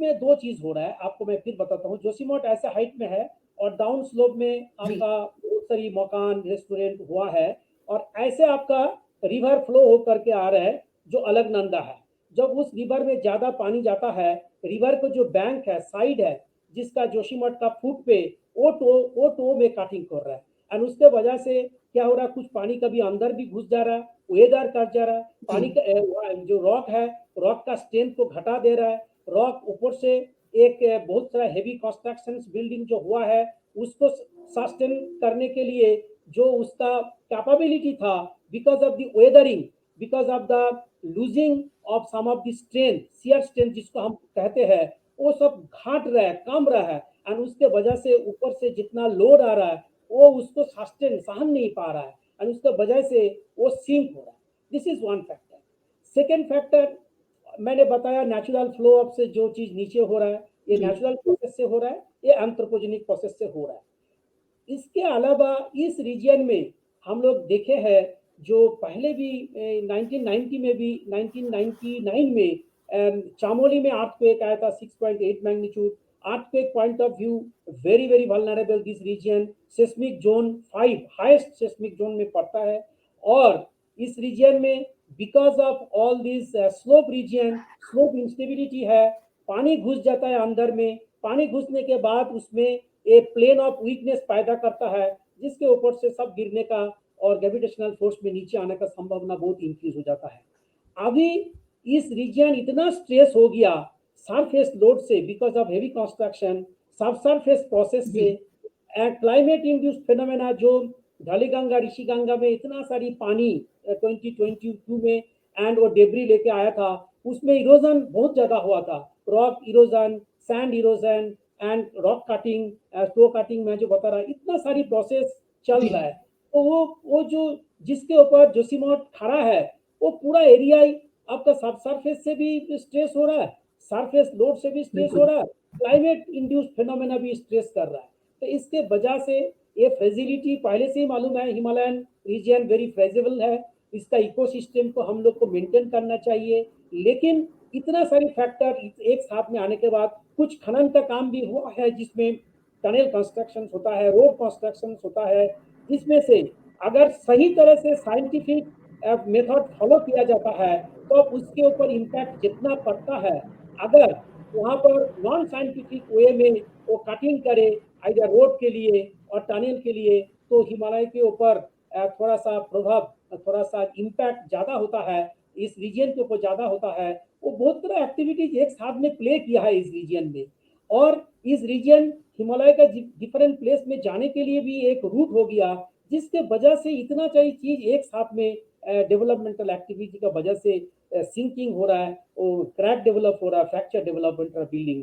में दो चीज हो रहा है, आपको मैं फिर बताता हूँ। जोशीमठ ऐसे हाइट में है और डाउन स्लोप में जी। आपका बहुत सारी मकान रेस्टोरेंट हुआ है, और ऐसे आपका रिवर फ्लो होकर के आ रहा है जो अलकनंदा है। जब उस रिवर में ज्यादा पानी जाता है, रिवर को जो बैंक है, साइड है, जिसका जोशीमठ का फुट पे वो टो में कटिंग कर रहा है। एंड उसके वजह से क्या हो रहा है, कुछ पानी कभी अंदर भी घुस जा रहा है, वेदर कट जा रहा है, जी। पानी का जो रॉक है, रॉक का स्ट्रेंथ को घटा दे रहा है। रॉक ऊपर से एक बहुत सारा हेवी कंस्ट्रक्शन बिल्डिंग जो हुआ है उसको सस्टेन करने के लिए जो उसका कैपेबिलिटी था, because of the weathering, because of the losing of some of the strength, shear strength जिसको हम कहते हैं, वो सब घट रहा है, कम रहा है। एंड उसके वजह से ऊपर से जितना लोड आ रहा है वो उसको सस्टेन सहन नहीं पा रहा है, एंड उसके वजह से वो सिंक हो रहा है। This is one factor. Second factor मैंने बताया, नेचुरल फ्लो अप से जो चीज नीचे हो रहा है, ये जी। नेचुरल प्रोसेस से हो रहा है, ये एंथ्रोपोजेनिक प्रोसेस से हो रहा है। इसके अलावा इस रीजन में हम लोग देखे हैं, जो पहले भी 1990 में भी 1999 में चामोली में अर्थक्वेक आया था 6.8 magnitude. Earthquake point of view, very very vulnerable this region, seismic zone 5 highest seismic zone में पड़ता है। और इस रीजन में because of all this slope region, slope instability है, पानी घुस जाता है अंदर में। पानी घुसने के बाद उसमें एक प्लेन ऑफ वीकनेस पैदा करता है, जिसके ऊपर से सब गिरने का और ग्रेविटेशनल फोर्स में नीचे आने का संभावना बहुत इंक्रीज हो जाता है। अभी इस रीजन इतना स्ट्रेस हो गया सरफेस लोड से, बिकॉज ऑफ हेवी कंस्ट्रक्शन, सब सरफेस प्रोसेस जी। से, क्लाइमेट इंड्यूस्ड फेनोमेना, जो ढलीगंगा ऋषिगंगा में इतना सारी पानी 2022 में एंड वो डेबरी लेके आया था, उसमें इरोजन बहुत ज्यादा हुआ था, rock erosion, sand erosion and rock cutting, slow cutting, मैं जो बता रहा इतना सारी प्रोसेस चल जी। रहा है। तो वो जो जिसके ऊपर जोशीमठ खड़ा है, वो पूरा एरिया आपका सब सरफेस से भी स्ट्रेस हो रहा है, सरफेस लोड से भी स्ट्रेस हो बिल्कुल। रहा है, क्लाइमेट इंड्यूस्ड फेनोमेना भी स्ट्रेस कर रहा है। तो इसके वजह से ये फ्रेजिलिटी पहले से ही मालूम है, हिमालयन रीजन वेरी फ्रेजिबल है, इसका इकोसिस्टम को हम लोग को मेंटेन करना चाहिए। लेकिन इतना सारी फैक्टर एक साथ में आने के बाद कुछ खनन का काम भी हुआ है, जिसमें टनल कंस्ट्रक्शन होता है, रोड कंस्ट्रक्शन होता है, जिसमें से अगर सही तरह से साइंटिफिक मेथड फॉलो किया जाता है तो उसके ऊपर इम्पैक्ट जितना पड़ता है, अगर वहां पर नॉन साइंटिफिक वे में वो कटिंग करे इधर रोड के लिए और टनल के लिए, तो हिमालय के ऊपर थोड़ा सा प्रभाव, थोड़ा सा इम्पैक्ट ज्यादा होता है, इस रीजन के ऊपर ज्यादा होता है। वो बहुत तरह एक्टिविटीज एक साथ में प्ले किया है इस रीजन में। और इस रीजन हिमालय का डिफरेंट प्लेस में जाने के लिए भी एक रूट हो गया, जिसके वजह से इतना सारी चीज एक साथ में डेवलपमेंटल एक्टिविटी का वजह से सिंकिंग हो रहा है, क्रैक डेवलप हो रहा है, फ्रैक्चर डेवलपमेंट बिल्डिंग